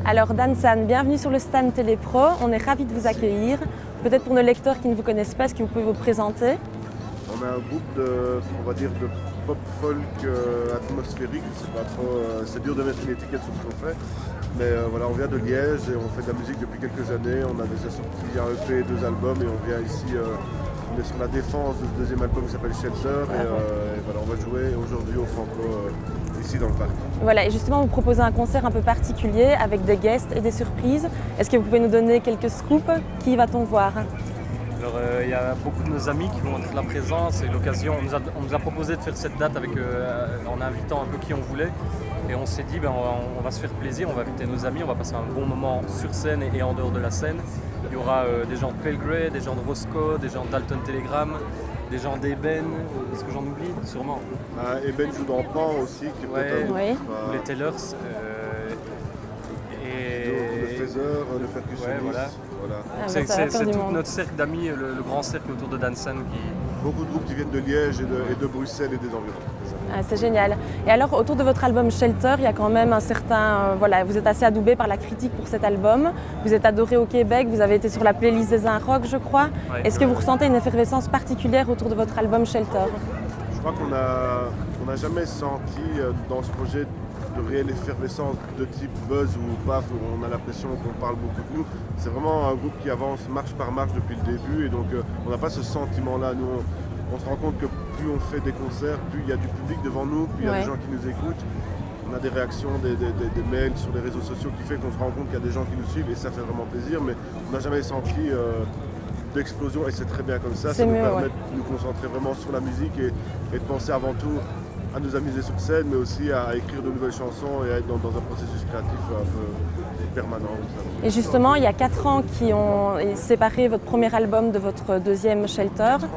Alors Dansan, bienvenue sur le stand Télépro, on est ravis de vous accueillir. Peut-être pour nos lecteurs qui ne vous connaissent pas, est-ce que vous pouvez vous présenter? On a un groupe de, on va dire, de pop folk atmosphérique, c'est dur de mettre une étiquette sur ce qu'on fait. Mais voilà, on vient de Liège et on fait de la musique depuis quelques années. On a déjà sorti un EP et 2 albums et on vient ici, on est sur la défense de ce deuxième album qui s'appelle Shelter. Et voilà, on va jouer aujourd'hui au Franco ici dans le parc. Voilà, et justement vous proposez un concert un peu particulier avec des guests et des surprises. Est-ce que vous pouvez nous donner quelques scoops? Qui va-t-on voir? Alors il y a beaucoup de nos amis qui vont être là présents, c'est l'occasion, on nous a proposé de faire cette date avec, en invitant un peu qui on voulait et on s'est dit on va se faire plaisir, on va inviter nos amis, on va passer un bon moment sur scène et en dehors de la scène. Il y aura des gens de Pale Grey, des gens de Roscoe, des gens d'Alton Telegram, des gens d'Eben, est-ce que j'en oublie? Sûrement. Eben joue dans Pan aussi, qui ouais. Ou les Taylors. Le Feather, le percussionniste. Ouais, voilà. C'est tout notre cercle d'amis, le grand cercle autour de Dansan. Beaucoup de groupes qui viennent de Liège et de Bruxelles et des environs. C'est génial. Et alors autour de votre album Shelter, il y a quand même un certain... voilà, vous êtes assez adoubé par la critique pour cet album. Vous êtes adoré au Québec, vous avez été sur la playlist des Un Rock, je crois. Ouais, est-ce que vous ressentez une effervescence particulière autour de votre album Shelter? Je crois qu'on n'a jamais senti dans ce projet de réelle effervescence de type buzz ou paf, où on a l'impression qu'on parle beaucoup de nous. C'est vraiment un groupe qui avance marche par marche depuis le début et donc on n'a pas ce sentiment-là. Nous, on se rend compte que plus on fait des concerts, plus il y a du public devant nous, plus il y a des gens qui nous écoutent. On a des réactions, des mails sur les réseaux sociaux qui fait qu'on se rend compte qu'il y a des gens qui nous suivent et ça fait vraiment plaisir, mais on n'a jamais senti d'explosion et c'est très bien comme ça. Ça nous permet de nous concentrer vraiment sur la musique et de penser avant tout à nous amuser sur scène, mais aussi à écrire de nouvelles chansons et à être dans un processus créatif un peu permanent. Et justement, il y a 4 ans qui ont séparé votre premier album de votre deuxième Shelter. Ça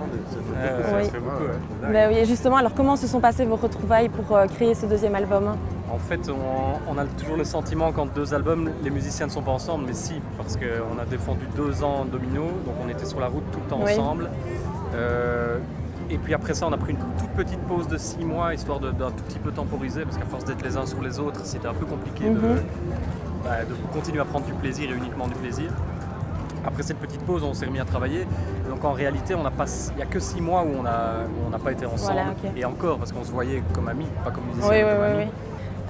fait beaucoup, ouais. Ben oui, justement, alors comment se sont passées vos retrouvailles pour créer ce deuxième album? En fait, on a toujours le sentiment qu'en 2 albums, les musiciens ne sont pas ensemble, mais si, parce qu'on a défendu 2 ans Domino, donc on était sur la route tout le temps ensemble. Et puis après ça, on a pris une toute petite pause de 6 mois, histoire d'un tout petit peu temporiser, parce qu'à force d'être les uns sur les autres, c'était un peu compliqué de continuer à prendre du plaisir et uniquement du plaisir. Après cette petite pause, on s'est remis à travailler. Donc en réalité, il n'y a que 6 mois où on n'a pas été ensemble. Voilà, okay. Et encore, parce qu'on se voyait comme amis, pas comme musiciens, comme amis.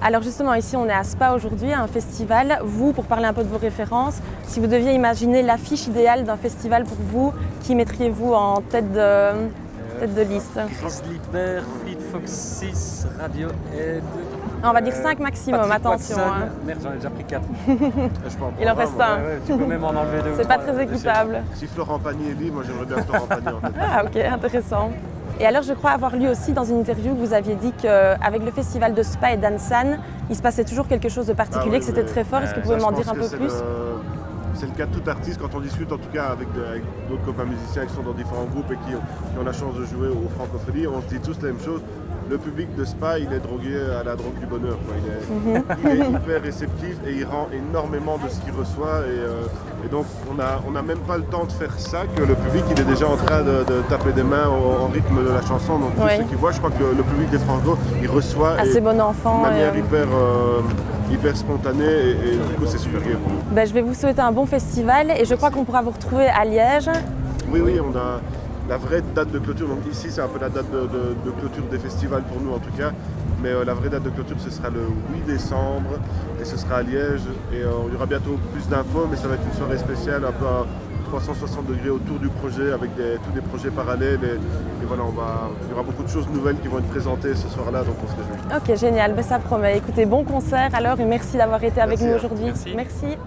Alors justement, ici on est à Spa aujourd'hui, à un festival. Vous, pour parler un peu de vos références, si vous deviez imaginer l'affiche idéale d'un festival pour vous, qui mettriez-vous en tête de liste? Grizzly Bear, Fleet Foxes, Radiohead. On va dire 5 maximum, attention. Hein. Merde, j'en ai déjà pris 4. Il en reste un. Ouais, tu peux même en enlever 2. C'est pas très équitable. Si Florent Pagny est libre, moi j'aimerais bien Florent Pagny en tête. Ah ok, intéressant. Et alors je crois avoir lu aussi dans une interview que vous aviez dit qu'avec le festival de Spa et Dansan, il se passait toujours quelque chose de particulier, que c'était très fort. Est-ce que vous pouvez m'en dire un peu plus? C'est le cas de tout artiste quand on discute, en tout cas avec d'autres copains musiciens qui sont dans différents groupes et qui ont la chance de jouer au Francophonie, on se dit tous la même chose. Le public de Spa, il est drogué à la drogue du bonheur. Il est hyper réceptif et il rend énormément de ce qu'il reçoit. Et donc, on n'a même pas le temps de faire ça, que le public il est déjà en train de taper des mains au rythme de la chanson. Donc, tous ceux qui voient, je crois que le public des Franco, il reçoit assez bon enfant, de manière hyper spontanée et du coup, c'est super gai. Ben, je vais vous souhaiter un bon festival et je crois qu'on pourra vous retrouver à Liège. Oui, on a la vraie date de clôture, donc ici c'est un peu la date de clôture des festivals pour nous en tout cas, mais la vraie date de clôture ce sera le 8 décembre et ce sera à Liège et il y aura bientôt plus d'infos, mais ça va être une soirée spéciale un peu à 360 degrés autour du projet avec tous des projets parallèles et voilà, il y aura beaucoup de choses nouvelles qui vont être présentées ce soir-là, donc on se réjouit. Ok, génial, ben, ça promet. Écoutez, bon concert alors et merci d'avoir été avec nous aujourd'hui. Merci.